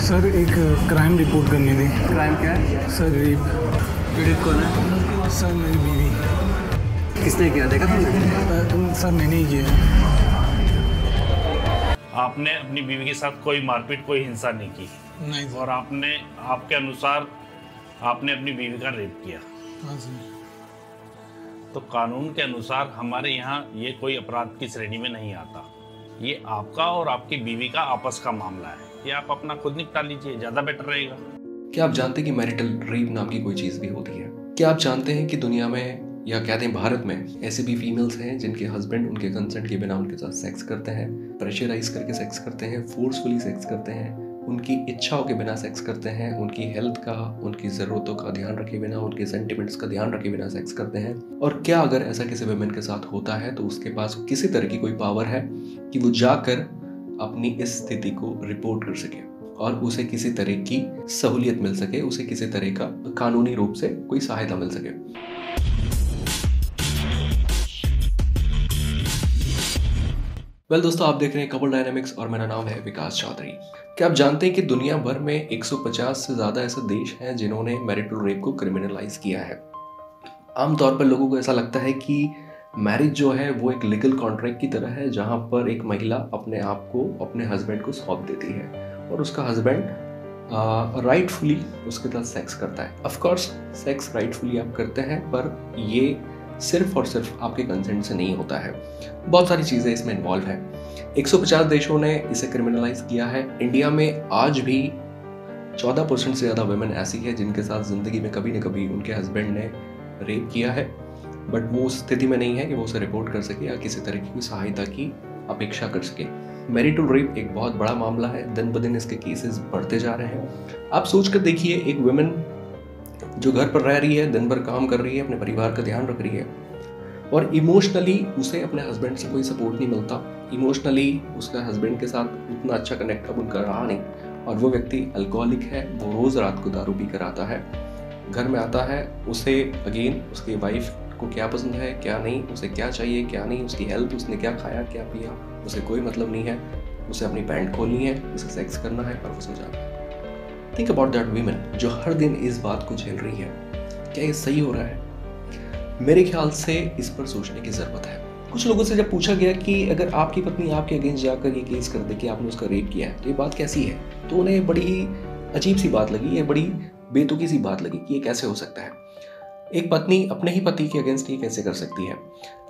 Sir एक crime report करनी थी। क्राइम क्या है? Sir rape. पीड़ित कौन है? सर मेरी बीवी। किसने किया, देखा तुमने? सर मैंने ही किया। आपने अपनी बीवी के साथ कोई मारपीट, कोई हिंसा नहीं की? नहीं सर। और आपके अनुसार आपने अपनी बीवी का रेप किया? हाँ सर। तो कानून के अनुसार हमारे यहाँ ये कोई अपराध की श्रेणी में नहीं आता। ये आपका और आपकी बीवी का आपस का मामला है। ये आप अपना खुद निपटा लीजिए, ज़्यादा बेटर रहेगा। क्या आप जानते हैं कि मैरिटल रेप नाम की कोई चीज़ भी होती है? क्या आप जानते हैं कि दुनिया में या कहते हैं भारत में ऐसे भी फीमेल्स हैं जिनके हस्बैंड उनके कंसेंट के बिना उनके साथ सेक्स करते हैं, प्रेशराइज करके सेक्स करते हैं, फोर्सफुली सेक्स करते हैं, उनकी इच्छाओं के बिना सेक्स करते हैं, उनकी हेल्थ का, उनकी ज़रूरतों का ध्यान रखे बिना, उनके सेंटिमेंट्स का ध्यान रखे बिना सेक्स करते हैं? और क्या अगर ऐसा किसी वुमेन के साथ होता है तो उसके पास किसी तरह की कोई पावर है कि वो जाकर अपनी इस स्थिति को रिपोर्ट कर सके और उसे किसी तरह की सहूलियत मिल सके, उसे किसी तरह का कानूनी रूप से कोई सहायता मिल सके? वेल दोस्तों, आप देख रहे हैं कपल डायनामिक्स और मेरा नाम है विकास चौधरी। क्या आप जानते हैं कि दुनिया भर में 150 से ज़्यादा ऐसे देश हैं जिन्होंने मैरिटल रेप को क्रिमिनलाइज किया है। आमतौर पर लोगों को ऐसा लगता है कि मैरिज जो है वो एक लीगल कॉन्ट्रैक्ट की तरह है, जहाँ पर एक महिला अपने आप को अपने हस्बैंड को सौंप देती है और उसका हस्बैंड राइटफुली उसके साथ सेक्स करता है। ऑफ कोर्स सेक्स राइटफुली आप करते हैं, पर ये सिर्फ और सिर्फ आपके कंसेंट से नहीं होता है। बहुत सारी चीज़ें इसमें इन्वॉल्व है। 150 देशों ने इसे क्रिमिनलाइज किया है। इंडिया में आज भी 14% से ज़्यादा वुमेन ऐसी है जिनके साथ ज़िंदगी में कभी न कभी उनके हस्बैंड ने रेप किया है, बट वो उस स्थिति में नहीं है कि वो उसे रिपोर्ट कर सके या किसी तरह की सहायता की अपेक्षा कर सके। मैरिटल रेप एक बहुत बड़ा मामला है। दिन ब दिन इसके केसेस बढ़ते जा रहे हैं। आप सोच कर देखिए, एक वुमेन जो घर पर रह रही है, दिन भर काम कर रही है, अपने परिवार का ध्यान रख रही है और इमोशनली उसे अपने हस्बैंड से कोई सपोर्ट नहीं मिलता। इमोशनली उसका हस्बैंड के साथ उतना अच्छा कनेक्ट अब उनका रहा नहीं और वो व्यक्ति अल्कोहलिक है। वो रोज़ रात को दारू पी कर आता है, घर में आता है, उसे अगेन उसकी वाइफ को क्या पसंद है क्या नहीं, उसे क्या चाहिए क्या नहीं, उसकी हेल्थ, उसने क्या खाया क्या पिया, उसे कोई मतलब नहीं है। उसे अपनी पैंट खोलनी है, उसे सेक्स करना है और वो सो जाता है। थिंक अबाउट दैट वीमेन जो हर दिन इस बात को झेल रही है। क्या ये सही हो रहा है? मेरे ख्याल से इस पर सोचने की ज़रूरत है। कुछ लोगों से जब पूछा गया कि अगर आपकी पत्नी आपके अगेंस्ट जाकर ये केस कर दे कि आपने उसका रेप किया है तो ये बात कैसी है, तो उन्हें बड़ी अजीब सी बात लगी, ये बड़ी बेतुकी सी बात लगी कि ये कैसे हो सकता है। एक पत्नी अपने ही पति के अगेंस्ट ये कैसे कर सकती है?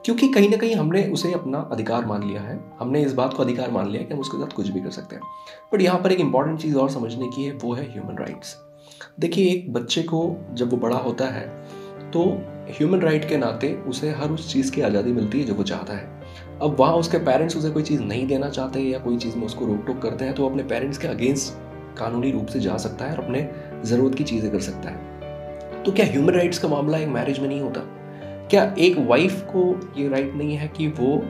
क्योंकि कहीं ना कहीं हमने उसे अपना अधिकार मान लिया है। हमने इस बात को अधिकार मान लिया है कि हम उसके साथ कुछ भी कर सकते हैं। बट यहाँ पर एक इंपॉर्टेंट चीज़ और समझने की है, वो है ह्यूमन राइट्स। देखिए, एक बच्चे को जब वो बड़ा होता है तो ह्यूमन राइट के नाते उसे हर उस चीज़ की आज़ादी मिलती है जो वो चाहता है। अब वहाँ उसके पेरेंट्स उसे कोई चीज़ नहीं देना चाहते या कोई चीज़ में उसको रोक टोक करते हैं तो अपने पेरेंट्स के अगेंस्ट कानूनी रूप से जा सकता है और अपने ज़रूरत की चीज़ें कर सकता है। तो क्या ह्यूमन राइट्स का मामला एक मैरिज में नहीं होता? क्या एक वाइफ को ये राइट नहीं है कि वो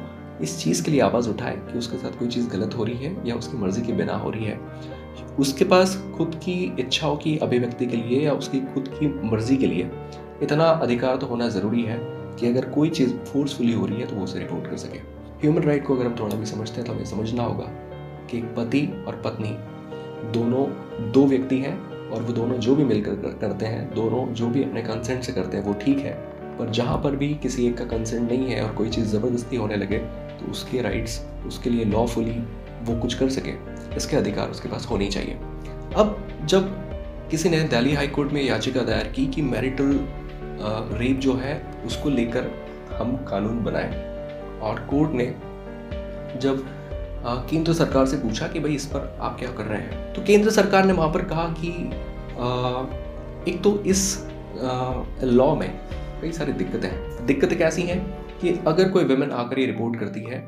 इस चीज़ के लिए आवाज़ उठाए कि उसके साथ कोई चीज़ गलत हो रही है या उसकी मर्ज़ी के बिना हो रही है? उसके पास खुद की इच्छाओं की अभिव्यक्ति के लिए या उसकी खुद की मर्ज़ी के लिए इतना अधिकार तो होना ज़रूरी है कि अगर कोई चीज़ फोर्सफुली हो रही है तो वो उसे रिपोर्ट कर सके। ह्यूमन राइट को अगर हम थोड़ा भी समझते हैं तो हमें समझना होगा कि एक पति और पत्नी दोनों दो व्यक्ति हैं और वो दोनों जो भी मिलकर करते हैं, दोनों जो भी अपने कंसेंट से करते हैं वो ठीक है। पर जहाँ पर भी किसी एक का कंसेंट नहीं है और कोई चीज़ ज़बरदस्ती होने लगे तो उसके राइट्स, उसके लिए लॉफुली वो कुछ कर सके, इसके अधिकार उसके पास होनी चाहिए। अब जब किसी ने दिल्ली हाई कोर्ट में याचिका दायर की कि मैरिटल रेप जो है उसको लेकर हम कानून बनाएं, और कोर्ट ने जब केंद्र सरकार से पूछा कि भाई इस पर आप क्या कर रहे हैं, तो केंद्र सरकार ने वहाँ पर कहा कि एक तो इस लॉ में कई सारी दिक्कतें हैं। दिक्कतें कैसी हैं कि अगर कोई वुमेन आकर ये रिपोर्ट करती है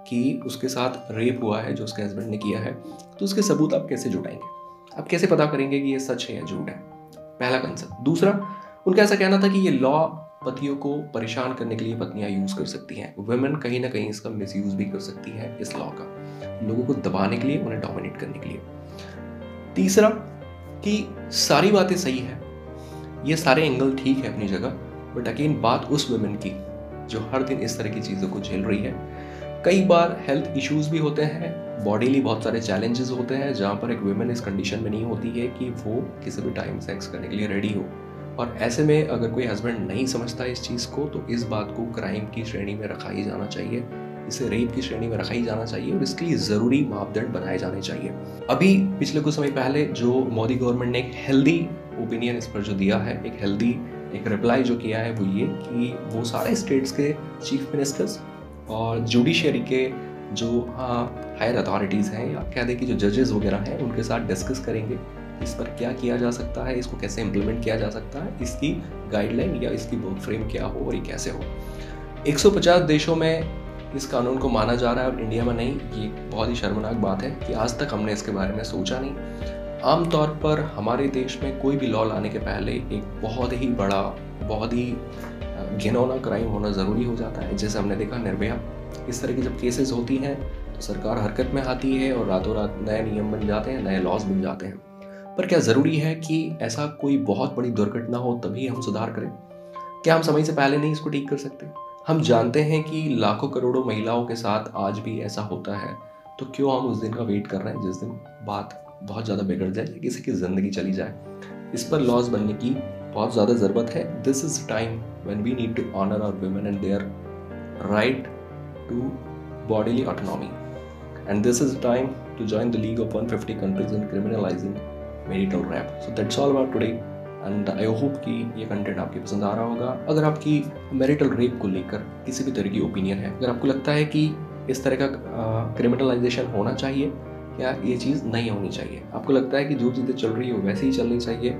कि उसके साथ रेप हुआ है जो उसके हस्बैंड ने किया है, तो उसके सबूत आप कैसे जुटाएंगे? आप कैसे पता करेंगे कि ये सच है या झूठ है? पहला कंसर्न। दूसरा, उनका ऐसा कहना था कि ये लॉ पतियों को परेशान करने के लिए पत्नियां यूज़ कर सकती हैं। वुमेन कहीं ना कहीं इसका मिसयूज़ भी कर सकती है, इस लॉ का, लोगों को दबाने के लिए, उन्हें डोमिनेट करने के लिए। तीसरा, कि सारी बातें सही है, ये सारे एंगल ठीक है अपनी जगह, बट अगेन बात उस वुमेन की जो हर दिन इस तरह की चीज़ों को झेल रही है। कई बार हेल्थ इश्यूज भी होते हैं, बॉडीली बहुत सारे चैलेंजेस होते हैं जहाँ पर एक वुमेन इस कंडीशन में नहीं होती है कि वो किसी भी टाइम सेक्स करने के लिए रेडी हो। और ऐसे में अगर कोई हस्बैंड नहीं समझता इस चीज़ को तो इस बात को क्राइम की श्रेणी में रखा ही जाना चाहिए, इसे रेप की श्रेणी में रखा ही जाना चाहिए और इसके लिए ज़रूरी मापदंड बनाए जाने चाहिए। अभी पिछले कुछ समय पहले जो मोदी गवर्नमेंट ने एक हेल्दी ओपिनियन इस पर जो दिया है, एक हेल्दी एक रिप्लाई जो किया है वो ये कि वो सारे स्टेट्स के चीफ मिनिस्टर्स और जुडिशरी के जो हायर अथॉरिटीज़ हैं या कह दें कि जो जजेस वगैरह हैं उनके साथ डिस्कस करेंगे इस पर क्या किया जा सकता है, इसको कैसे इम्प्लीमेंट किया जा सकता है, इसकी गाइडलाइन या इसकी वर्क फ्रेम क्या हो और ये कैसे हो। 150 देशों में इस कानून को माना जा रहा है और इंडिया में नहीं। ये बहुत ही शर्मनाक बात है कि आज तक हमने इसके बारे में सोचा नहीं। आमतौर पर हमारे देश में कोई भी लॉ लाने के पहले एक बहुत ही बड़ा, बहुत ही घिनौना क्राइम होना ज़रूरी हो जाता है। जैसे हमने देखा निर्भया, इस तरह की जब केसेस होती हैं तो सरकार हरकत में आती है और रातों रात नए नियम बन जाते हैं, नए लॉज बन जाते हैं। पर क्या ज़रूरी है कि ऐसा कोई बहुत बड़ी दुर्घटना हो तभी हम सुधार करें? क्या हम समय से पहले नहीं इसको ठीक कर सकते? हम जानते हैं कि लाखों करोड़ों महिलाओं के साथ आज भी ऐसा होता है, तो क्यों हम उस दिन का वेट कर रहे हैं जिस दिन बात बहुत ज़्यादा बिगड़ जाए या किसी की ज़िंदगी चली जाए? इस पर लॉज बनने की बहुत ज़्यादा ज़रूरत है। This is time when we need to honour our women and their right to bodily autonomy, and this is the time to join the League of 150 countries in criminalizing marital rape. So that's all about today and I hope कि ये content आपके पसंद आ रहा होगा। अगर आपकी marital rape को लेकर किसी भी तरह की ओपिनियन है, अगर आपको लगता है कि इस तरह का क्रिमिनलाइजेशन होना चाहिए या ये चीज़ नहीं होनी चाहिए, आपको लगता है कि जो चीज़ें चल रही है वो वैसे ही चलनी चाहिए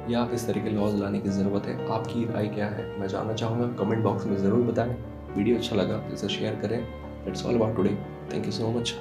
या इस तरह के लॉज लाने की ज़रूरत है, आपकी राय क्या है मैं जानना चाहूँगा। कमेंट बॉक्स में ज़रूर बताएं। वीडियो अच्छा लगा तो इसे शेयर करें। That's all about today. Thank you so much.